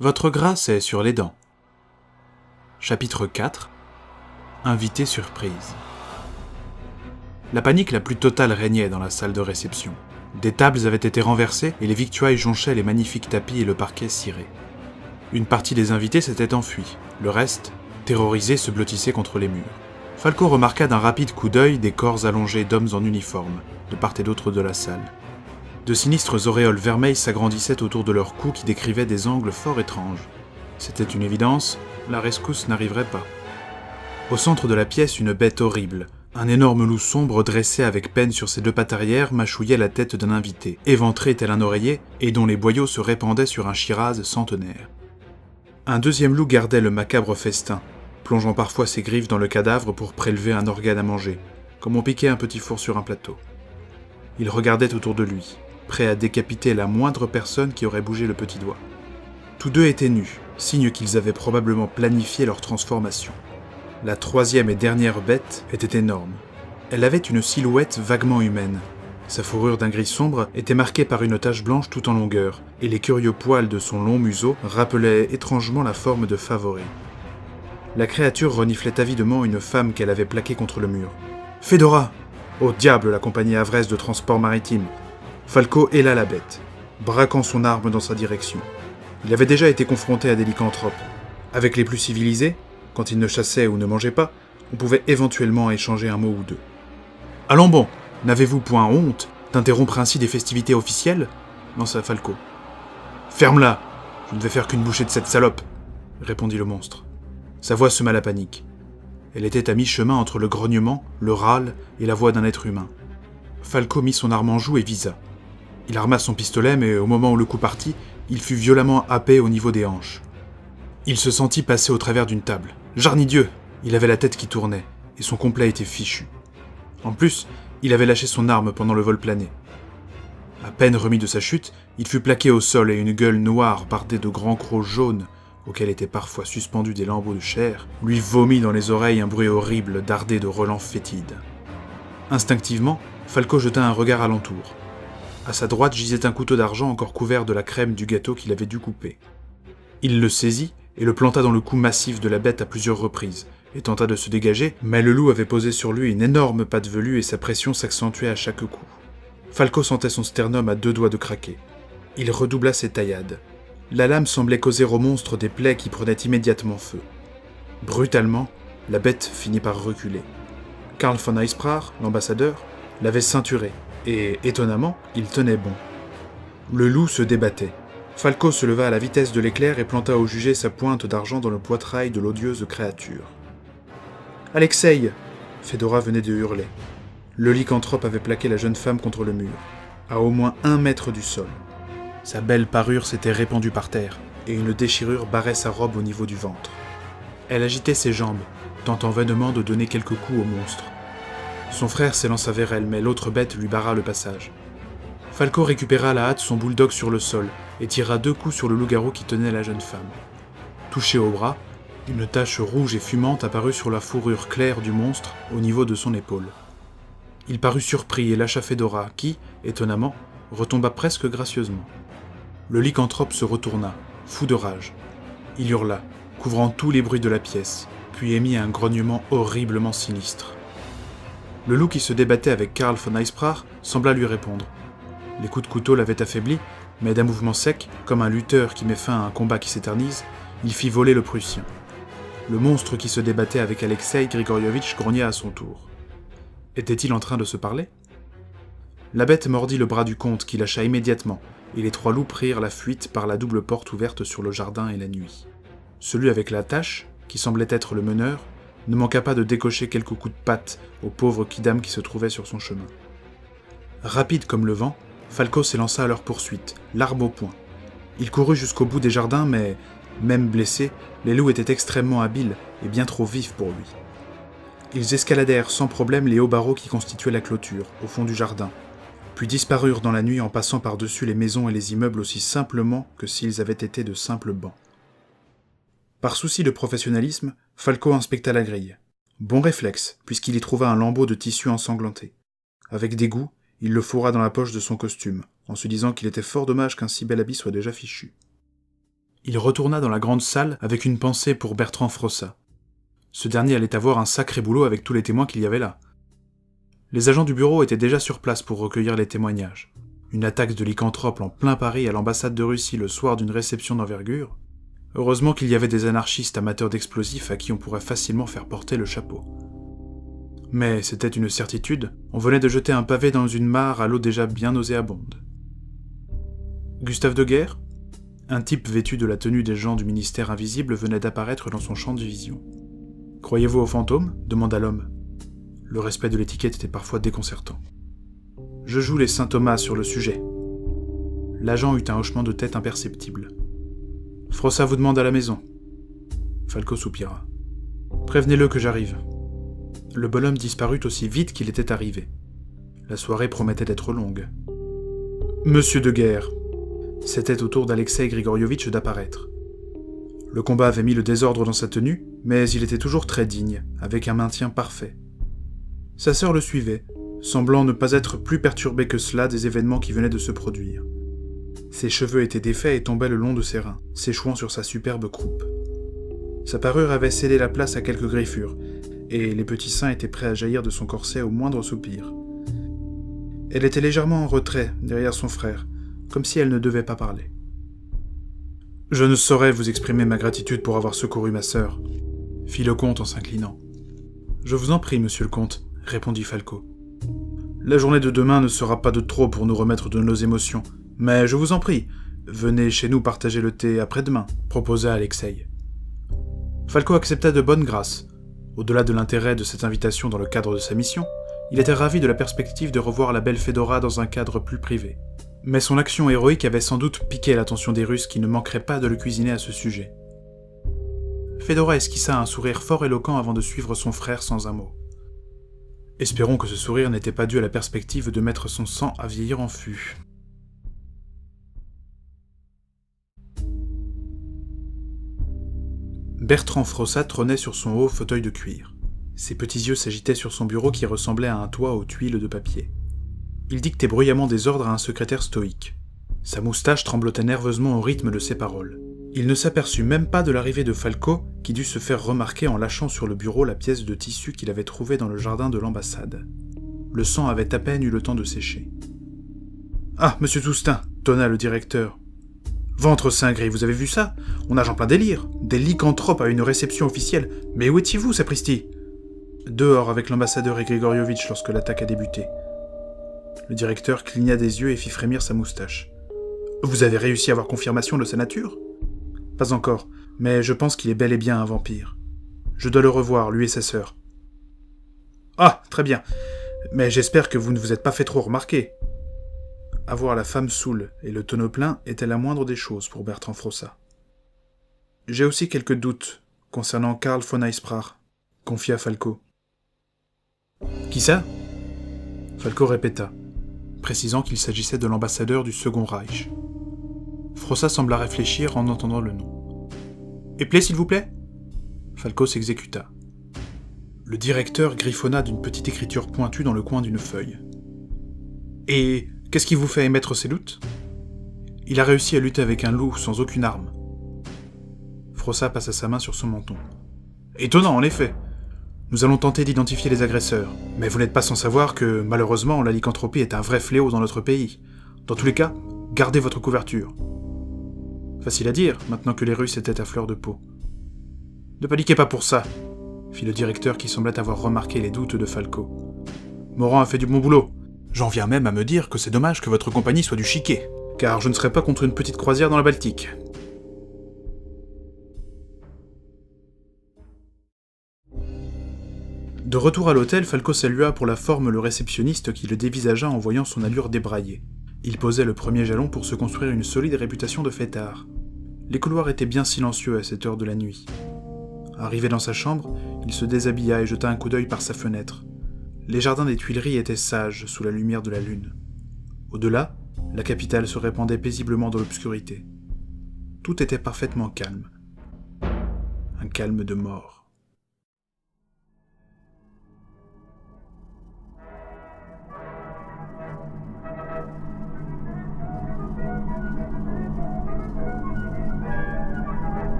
Votre grâce est sur les dents. Chapitre 4. Invité surprise. La panique la plus totale régnait dans la salle de réception. Des tables avaient été renversées et les victuailles jonchaient les magnifiques tapis et le parquet ciré. Une partie des invités s'était enfuie, le reste, terrorisé, se blottissait contre les murs. Falco remarqua d'un rapide coup d'œil des corps allongés d'hommes en uniforme, de part et d'autre de la salle. De sinistres auréoles vermeilles s'agrandissaient autour de leurs cous qui décrivaient des angles fort étranges. C'était une évidence, la rescousse n'arriverait pas. Au centre de la pièce, une bête horrible, un énorme loup sombre dressé avec peine sur ses deux pattes arrière mâchouillait la tête d'un invité, éventré tel un oreiller et dont les boyaux se répandaient sur un Shiraz centenaire. Un deuxième loup gardait le macabre festin, plongeant parfois ses griffes dans le cadavre pour prélever un organe à manger, comme on piquait un petit four sur un plateau. Il regardait autour de lui, prêt à décapiter la moindre personne qui aurait bougé le petit doigt. Tous deux étaient nus, signe qu'ils avaient probablement planifié leur transformation. La troisième et dernière bête était énorme. Elle avait une silhouette vaguement humaine. Sa fourrure d'un gris sombre était marquée par une tache blanche tout en longueur, et les curieux poils de son long museau rappelaient étrangement la forme de Favori. La créature reniflait avidement une femme qu'elle avait plaquée contre le mur. « Fedora !» Au diable la compagnie havraise de transport maritime. Falco héla la bête, braquant son arme dans sa direction. Il avait déjà été confronté à des lycanthropes. Avec les plus civilisés, quand ils ne chassaient ou ne mangeaient pas, on pouvait éventuellement échanger un mot ou deux. « Allons bon, n'avez-vous point honte d'interrompre ainsi des festivités officielles ?» lança Falco. « Ferme-la, je ne vais faire qu'une bouchée de cette salope !» répondit le monstre. Sa voix sema la panique. Elle était à mi-chemin entre le grognement, le râle et la voix d'un être humain. Falco mit son arme en joue et visa. Il arma son pistolet, mais au moment où le coup partit, il fut violemment happé au niveau des hanches. Il se sentit passer au travers d'une table. Jarnidieu! Il avait la tête qui tournait, et son complet était fichu. En plus, il avait lâché son arme pendant le vol plané. À peine remis de sa chute, il fut plaqué au sol et une gueule noire bardée de grands crocs jaunes, auxquels étaient parfois suspendus des lambeaux de chair, lui vomit dans les oreilles un bruit horrible dardé de relents fétides. Instinctivement, Falco jeta un regard alentour. À sa droite gisait un couteau d'argent encore couvert de la crème du gâteau qu'il avait dû couper. Il le saisit et le planta dans le cou massif de la bête à plusieurs reprises, et tenta de se dégager, mais le loup avait posé sur lui une énorme patte velue et sa pression s'accentuait à chaque coup. Falco sentait son sternum à deux doigts de craquer. Il redoubla ses taillades. La lame semblait causer au monstre des plaies qui prenaient immédiatement feu. Brutalement, la bête finit par reculer. Karl von Eisprach, l'ambassadeur, l'avait ceinturé, et, étonnamment, il tenait bon. Le loup se débattait. Falco se leva à la vitesse de l'éclair et planta au jugé sa pointe d'argent dans le poitrail de l'odieuse créature. « Alexei !» Fedora venait de hurler. Le lycanthrope avait plaqué la jeune femme contre le mur, à au moins 1 mètre du sol. Sa belle parure s'était répandue par terre, et une déchirure barrait sa robe au niveau du ventre. Elle agitait ses jambes, tentant vainement de donner quelques coups au monstre. Son frère s'élança vers elle, mais l'autre bête lui barra le passage. Falco récupéra à la hâte son bulldog sur le sol et tira 2 coups sur le loup-garou qui tenait la jeune femme. Touché au bras, une tache rouge et fumante apparut sur la fourrure claire du monstre au niveau de son épaule. Il parut surpris et lâcha Fedora qui, étonnamment, retomba presque gracieusement. Le lycanthrope se retourna, fou de rage. Il hurla, couvrant tous les bruits de la pièce, puis émit un grognement horriblement sinistre. Le loup qui se débattait avec Karl von Eisprach sembla lui répondre. Les coups de couteau l'avaient affaibli, mais d'un mouvement sec, comme un lutteur qui met fin à un combat qui s'éternise, il fit voler le Prussien. Le monstre qui se débattait avec Alexei Grigorievitch grogna à son tour. Était-il en train de se parler ? La bête mordit le bras du comte qui lâcha immédiatement, et les 3 loups prirent la fuite par la double porte ouverte sur le jardin et la nuit. Celui avec la tache, qui semblait être le meneur, ne manqua pas de décocher quelques coups de patte au pauvre kidam qui se trouvait sur son chemin. Rapide comme le vent, Falco s'élança à leur poursuite, l'arme au poing. Il courut jusqu'au bout des jardins, mais, même blessés, les loups étaient extrêmement habiles et bien trop vifs pour lui. Ils escaladèrent sans problème les hauts barreaux qui constituaient la clôture, au fond du jardin, puis disparurent dans la nuit en passant par-dessus les maisons et les immeubles aussi simplement que s'ils avaient été de simples bancs. Par souci de professionnalisme, Falco inspecta la grille. Bon réflexe, puisqu'il y trouva un lambeau de tissu ensanglanté. Avec dégoût, il le fourra dans la poche de son costume, en se disant qu'il était fort dommage qu'un si bel habit soit déjà fichu. Il retourna dans la grande salle avec une pensée pour Bertrand Frossat. Ce dernier allait avoir un sacré boulot avec tous les témoins qu'il y avait là. Les agents du bureau étaient déjà sur place pour recueillir les témoignages. Une attaque de lycanthropes en plein Paris à l'ambassade de Russie le soir d'une réception d'envergure. Heureusement qu'il y avait des anarchistes amateurs d'explosifs à qui on pourrait facilement faire porter le chapeau. Mais c'était une certitude, on venait de jeter un pavé dans une mare à l'eau déjà bien nauséabonde. Gustave Deguerre, un type vêtu de la tenue des gens du ministère invisible, venait d'apparaître dans son champ de vision. « Croyez-vous aux fantômes » demanda l'homme. Le respect de l'étiquette était parfois déconcertant. « Je joue les saint Thomas sur le sujet. » L'agent eut un hochement de tête imperceptible. « Frossat vous demande à la maison. » Falco soupira. « Prévenez-le que j'arrive. » Le bonhomme disparut aussi vite qu'il était arrivé. La soirée promettait d'être longue. « Monsieur Deguerre !» C'était au tour d'Alexei Grigorievitch d'apparaître. Le combat avait mis le désordre dans sa tenue, mais il était toujours très digne, avec un maintien parfait. Sa sœur le suivait, semblant ne pas être plus perturbée que cela des événements qui venaient de se produire. Ses cheveux étaient défaits et tombaient le long de ses reins, s'échouant sur sa superbe croupe. Sa parure avait cédé la place à quelques griffures, et les petits seins étaient prêts à jaillir de son corset au moindre soupir. Elle était légèrement en retrait, derrière son frère, comme si elle ne devait pas parler. « Je ne saurais vous exprimer ma gratitude pour avoir secouru ma sœur, » fit le comte en s'inclinant. « Je vous en prie, monsieur le comte, » répondit Falco. « La journée de demain ne sera pas de trop pour nous remettre de nos émotions, mais je vous en prie, venez chez nous partager le thé après-demain, » proposa Alexei. Falco accepta de bonne grâce. Au-delà de l'intérêt de cette invitation dans le cadre de sa mission, il était ravi de la perspective de revoir la belle Fedora dans un cadre plus privé. Mais son action héroïque avait sans doute piqué l'attention des Russes qui ne manqueraient pas de le cuisiner à ce sujet. Fedora esquissa un sourire fort éloquent avant de suivre son frère sans un mot. Espérons que ce sourire n'était pas dû à la perspective de mettre son sang à vieillir en fût. Bertrand Frossat trônait sur son haut fauteuil de cuir. Ses petits yeux s'agitaient sur son bureau qui ressemblait à un toit aux tuiles de papier. Il dictait bruyamment des ordres à un secrétaire stoïque. Sa moustache tremblotait nerveusement au rythme de ses paroles. Il ne s'aperçut même pas de l'arrivée de Falco, qui dut se faire remarquer en lâchant sur le bureau la pièce de tissu qu'il avait trouvée dans le jardin de l'ambassade. Le sang avait à peine eu le temps de sécher. « Ah, monsieur Toustin !» tonna le directeur. « Ventre saint gris, vous avez vu ça? On nage en plein délire. Des lycanthropes à une réception officielle. Mais où étiez-vous, sapristi ?» Dehors avec l'ambassadeur et Grigorievitch lorsque l'attaque a débuté. Le directeur cligna des yeux et fit frémir sa moustache. « Vous avez réussi à avoir confirmation de sa nature ?»« Pas encore, mais je pense qu'il est bel et bien un vampire. Je dois le revoir, lui et sa sœur. »« Ah, très bien. Mais j'espère que vous ne vous êtes pas fait trop remarquer. » Avoir la femme saoule et le tonneau plein était la moindre des choses pour Bertrand Frossat. « J'ai aussi quelques doutes concernant Karl von Eisprach, » confia Falco. « Qui ça ?» Falco répéta, précisant qu'il s'agissait de l'ambassadeur du Second Reich. Frossat sembla réfléchir en entendant le nom. « Éplé, s'il vous plaît » Falco s'exécuta. Le directeur griffonna d'une petite écriture pointue dans le coin d'une feuille. « Et qu'est-ce qui vous fait émettre ces doutes ? Il a réussi à lutter avec un loup sans aucune arme. » Frossat passa sa main sur son menton. « Étonnant, en effet. Nous allons tenter d'identifier les agresseurs, mais vous n'êtes pas sans savoir que, malheureusement, la lycanthropie est un vrai fléau dans notre pays. Dans tous les cas, gardez votre couverture. » Facile à dire, maintenant que les Russes étaient à fleur de peau. « Ne paniquez pas pour ça, » fit le directeur qui semblait avoir remarqué les doutes de Falco. « Morand a fait du bon boulot. J'en viens même à me dire que c'est dommage que votre compagnie soit du chiquet, car je ne serais pas contre une petite croisière dans la Baltique. » De retour à l'hôtel, Falco salua pour la forme le réceptionniste qui le dévisagea en voyant son allure débraillée. Il posait le premier jalon pour se construire une solide réputation de fêtard. Les couloirs étaient bien silencieux à cette heure de la nuit. Arrivé dans sa chambre, il se déshabilla et jeta un coup d'œil par sa fenêtre. Les jardins des Tuileries étaient sages sous la lumière de la lune. Au-delà, la capitale se répandait paisiblement dans l'obscurité. Tout était parfaitement calme. Un calme de mort.